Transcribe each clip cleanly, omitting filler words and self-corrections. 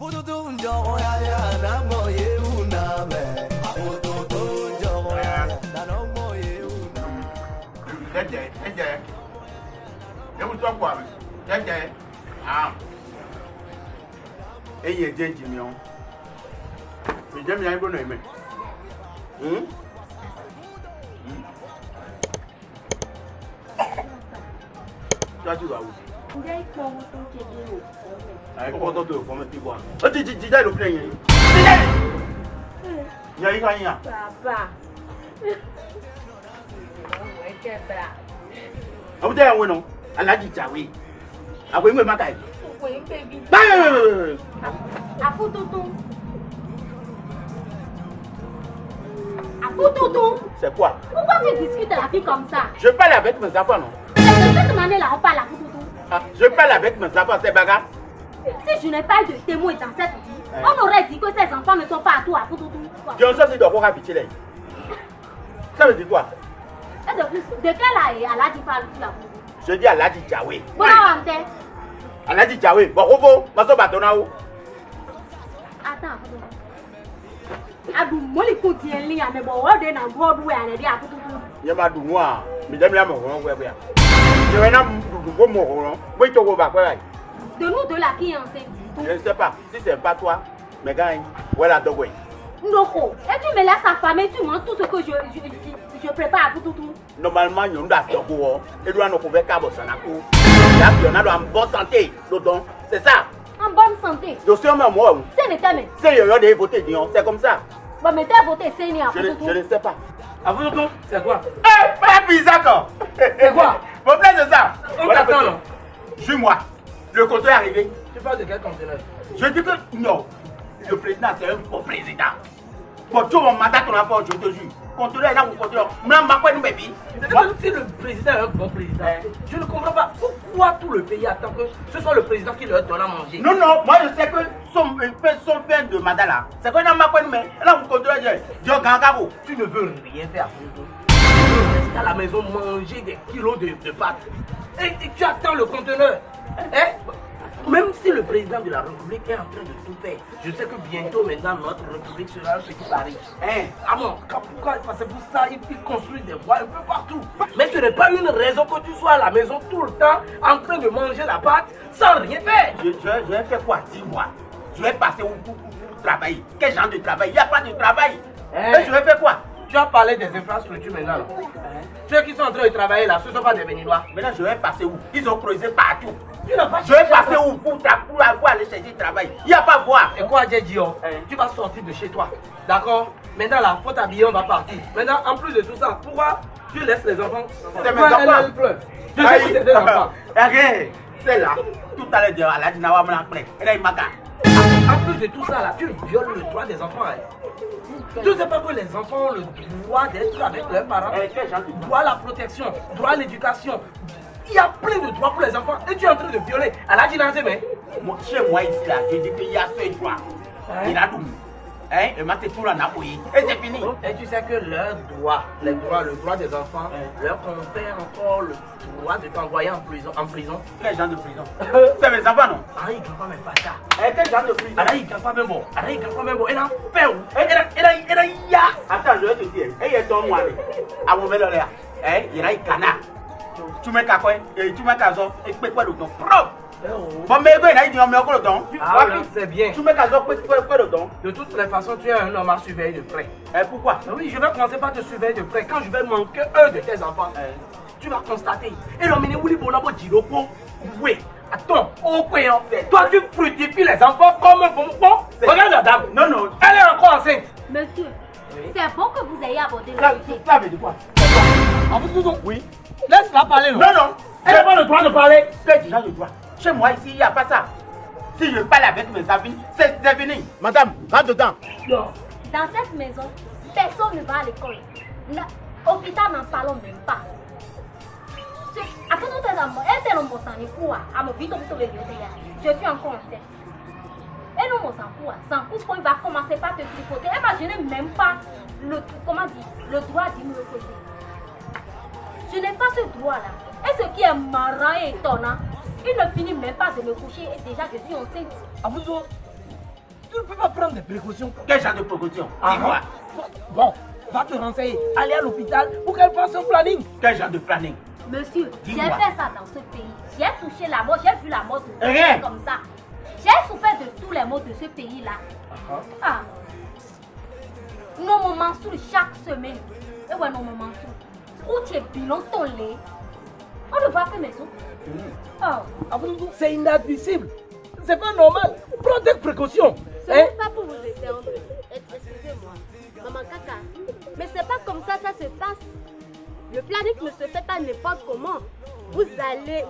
Toi, tu vas où? Comment tu veux tu vois? Tu dis le plein. Il y a rien. Papa. Vous êtes où non? À la dit oui. À vous, me macaille. Oui, baby. À Foutoudou. C'est quoi? Pourquoi tu discutes à la fille comme ça? Je parle avec mes enfants, non? De cette manière-là, on parle à Foutoudou. Je parle avec mes enfants, c'est bagarre. Si je n'ai pas eu de témoin dans cette vie, on aurait dit que ces enfants ne sont pas à toi à Foutoudou. Johnson, c'est de quoi habiter. Ça veut dire quoi? Et de plus, de quel âge Aladi parle tu la Foutoudou? Je dis Aladi Djawé. Bon, on Aladi Djawé. Bon, Robo, Maso Batonao. Attends, Abou, moi, les coups de lien, mais bon, on est dans le Broadway, on est à Foutoudou. Il y a ma dounois, mais j'aime la mort. Je vais aller mort. Oui, tu vas voir. De nous deux là qui est enceinte. Je ne sais pas. Si c'est pas toi, mais gagne. Voilà, Dogway. Non, et tu me laisses affamer, tu manges tout ce que je prépare pour tout. Normalement, nous avons fait un et nous avons couvert Cabo Sanako. Nous avons en bonne santé. C'est ça. En bonne santé. Je suis un moi. C'est le thème. C'est le voté, c'est comme ça. Bon, mais tu as voté, c'est né à Je ne sais pas. À vous, c'est quoi? Eh, pas bizarre. C'est quoi? Mon plan c'est ça. On t'attend, non? Suis-moi. Le conteneur est arrivé. Tu parles de quel conteneur? Je dis que non. Le président, c'est un bon président. Pour tout mon mandat, ton rapport, je te jure. Conteneur est là, vous conteneur. Si le président est un bon président, je ne comprends pas pourquoi tout le pays attend que ce soit le président qui leur donne à manger. Non, moi je sais que son fin de mandat là, c'est qu'on a ma mais là vous contrôlez, tu ne veux rien faire pour nous. Tu veux rester à la maison manger des kilos de pâtes. Et tu attends le conteneur. Même si le président de la République est en train de tout faire, je sais que bientôt maintenant notre République sera un petit Paris. Ah bon, pourquoi? Parce que pour ça, il construit des voies un peu partout. Mais ce n'est pas une raison que tu sois à la maison tout le temps en train de manger la pâte sans rien faire. Je vais faire quoi? Dis-moi. Je vais passer où pour travailler. Quel genre de travail? Il n'y a pas de travail. Mais je vais faire quoi? Tu as parlé des infrastructures maintenant. Ceux qui sont en train de travailler là, ce ne sont pas des Béninois. Maintenant, je vais passer où? Ils ont creusé partout. Je vais passer où pour aller chercher du travail? Il n'y a pas à voir. Et quoi, Djedjio? Tu vas sortir de chez toi. D'accord? Maintenant, là, faut t'habiller, on va partir. Maintenant, en plus de tout ça, pourquoi tu laisses les enfants? C'est mes enfants. Je sais que c'est des enfants. Regarde, c'est là. Tout à l'heure, à la Dinawa, on après. Et là, il m'a. En plus de tout ça, là, tu violes le droit des enfants. Tu ne sais pas que les enfants ont le droit d'être avec leurs parents, droit à la protection, droit à l'éducation. Il y a plein de droits pour les enfants et tu es en train de violer. À la dynastie, mais. Chez moi ici, là, je dis qu'il y a ce droit. Il a tout. Et moi, c'est tout là, Napoui. Et c'est fini. Et tu sais que leurs droits, le droit des enfants, leur confère encore le droit de t'envoyer en prison. Quel genre de prison? C'est mes enfants, non? Ah, il ne gagne pas même pas ça. Quel genre de prison? Ah, il ne gagne pas même bon. Ah, il ne gagne pas même bon. Et là, père, et là, il y a. Attends, je vais te dire. Et il y a ton moi. À mon vélo là. Il y a un canard. Tu mets qu'à quoi? Tu mets qu'à ça. Et tu mets quoi le temps? Bon, mais il y a un le temps. Ah, c'est bien. Tu mets qu'à ça, quoi le temps? De toutes les façons, tu es un homme à surveiller de près. Pourquoi? Oui, je vais commencer par te surveiller de près. Quand je vais manquer un de tes enfants, tu vas constater. Et l'homme Wouli Bonabo Djiloko, oui. Attends, toi tu fructifies les enfants comme un bonbon. Regarde la dame. Non. Elle est encore enceinte. Monsieur, c'est bon que vous ayez abordé le sujet. Ça veut dire quoi? En vous tous, oui. Laisse-la parler. Non. Elle n'a pas le droit de parler. C'est déjà le droit. Chez moi ici, il n'y a pas ça. Si je parle avec mes amis, c'est fini. Madame, rentre dedans. Non. Dans cette maison, personne ne va à l'école. Hôpital, n'en parlons même pas. Je suis encore enceinte. Et nous, mon sang il va commencer par te tripoter. Et je n'ai même pas le droit d'y me reposer. Je n'ai pas ce droit-là. Et ce qui est marrant et étonnant, il ne finit même pas de me coucher et déjà je suis enceinte. Abuzo, tu ne peux pas prendre des précautions. Quel genre de précaution? Dis-moi. Bon, va te renseigner, aller à l'hôpital pour qu'elle fasse un planning. Quel genre de planning? Monsieur, j'ai Dis-moi. fait ça dans ce pays. J'ai touché la mort, j'ai vu la mort de Rien. comme ça. J'ai souffert de tous les maux de ce pays-là. Ah. Non, mon Mansour, chaque semaine. Et ouais, non, mon Mansour. Où tu es bilan ton lait? On ne voit que mes os. Oh. C'est inadmissible. C'est pas normal. Prends des précautions. Ce n'est pas pour vous éteindre. Excusez-moi, maman Kaka. Mais c'est pas comme ça se passe. Le planning ne se fait pas n'importe comment. Vous allez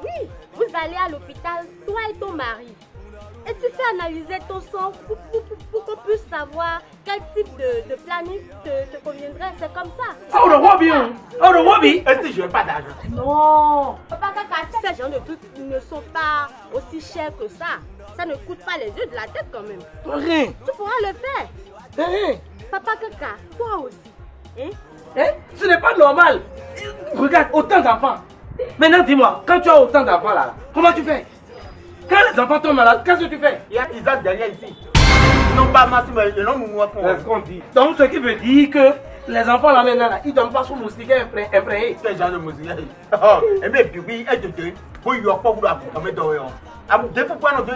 à l'hôpital, toi et ton mari. Et tu fais analyser ton sang pour qu'on puisse savoir quel type de planning te conviendrait. C'est comme ça. Oh, le Wabi. Est-ce que je n'ai pas d'argent? Non. Papa Kaka, ces gens de trucs ne sont pas aussi chers que ça. Ça ne coûte pas les yeux de la tête quand même. Rien. Tu pourras le faire. Rien. Papa Kaka, toi aussi. Hein? Hein? Ce n'est pas normal. Regarde, autant d'enfants. Maintenant, dis-moi, quand tu as autant d'enfants là, comment tu fais? Quand les enfants tombent malades, qu'est-ce que tu fais? Il y a Isaac derrière ici. Ils n'ont pas massé, mais ils n'ont pas C'est ce qu'on dit. Donc, ce qui veut dire que les enfants là maintenant, là, ils ne dorment pas sous moustiquaires imprégnés. Quel genre de musique? Oh, et mais puis, et de deux, pour y avoir pas voulu avoir dehors. Deux fois, nous deux,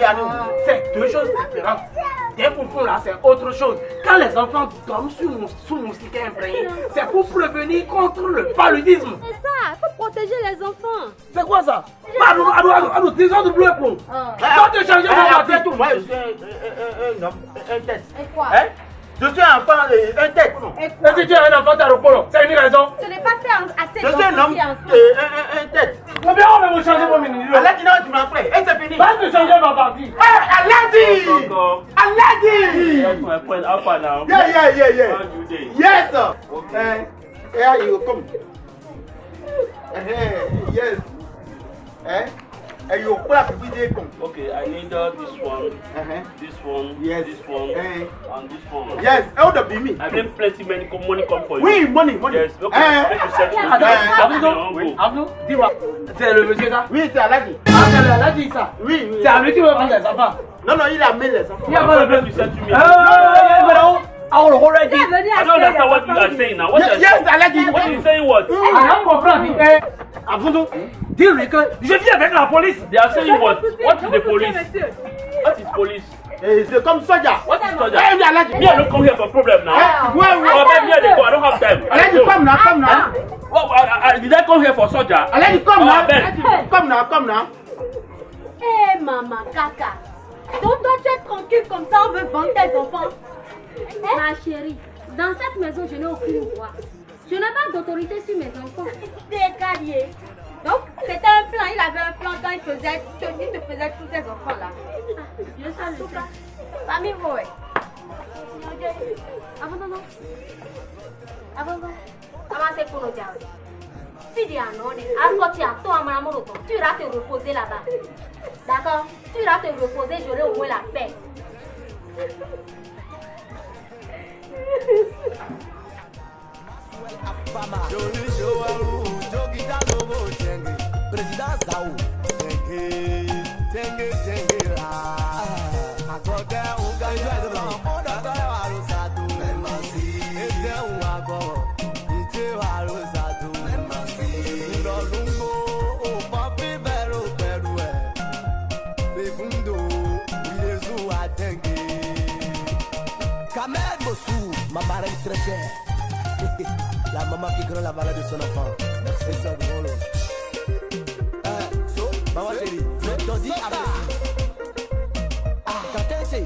C'est deux choses différentes. Des poupons là, c'est autre chose. Quand les enfants dorment sous moustiquaires imprégnés, c'est pour prévenir contre le paludisme. C'est ça, il faut protéger les enfants. C'est quoi ça? Allô, disons de bleu pour. Quand tu changes après tout, moi, je suis un homme, un tête. Et quoi? Hein? Je suis un enfant, un tête. Mais si tu es un enfant d'aéroport, c'est une raison. Je n'ai pas fait assez Je suis un homme, un tête. Combien on va vous changer mon mini? Allah dit non, tu m'as fait. Et c'est fini. Va te changer ma partie. Allah dit! Allah dit! My friend, how far now? Yeah. How do you dey? Yes, sir. Here you come. Yes. You put up the video. Okay, I need this one, this one, Yes. this one, and this one. Yes, how the be me? I bring plenty money come for you. Oui, money. Yes, okay. Make you set me. Abdou, dis-moi, c'est le monsieur ça? Oui, c'est Allah dit. Ah, c'est Allah dit ça? Oui. C'est à lui qui veut prendre les enfants. Non, il a mis les enfants. Il y a pas de Make you set me. I will already. I don't understand what you are saying now. What you are Yes, saying? Allah dit. What you saying what? I comprends. Abdou, dis-lui que je viens avec la police. They are saying what? What is the police? What is police? C'est comme soja. What is soldier? Eh, Allah dit. Me, I don't come here for problem now. Ouais. Oh, baby, here they go. I don't have time. Allah dit, come now. What, did I come here for soldier? Allah dit, come Oh, now. Ben. Come now. Hé, maman Kaka. Donc toi tu es tranquille comme ça, on veut vendre tes enfants. Ma chérie, dans cette maison, je n'ai aucune voix. Je n'ai pas d'autorité sur mes enfants. Décalier. Donc c'était un plan, il avait un plan quand il te faisait tous ces enfants là. Je sais le faire. Famille Roy. Abandon. Comment c'est pour nous dire? Si tu as non, à tu as toi, tu iras te reposer là-bas. D'accord? Tu iras te reposer, j'aurai au moins la paix. Président Zaou, ma marraine très chère. La maman qui grand la valeur de son enfant. Merci, ça drôle. Maman chérie, je te dis après. Ah, quand t'es,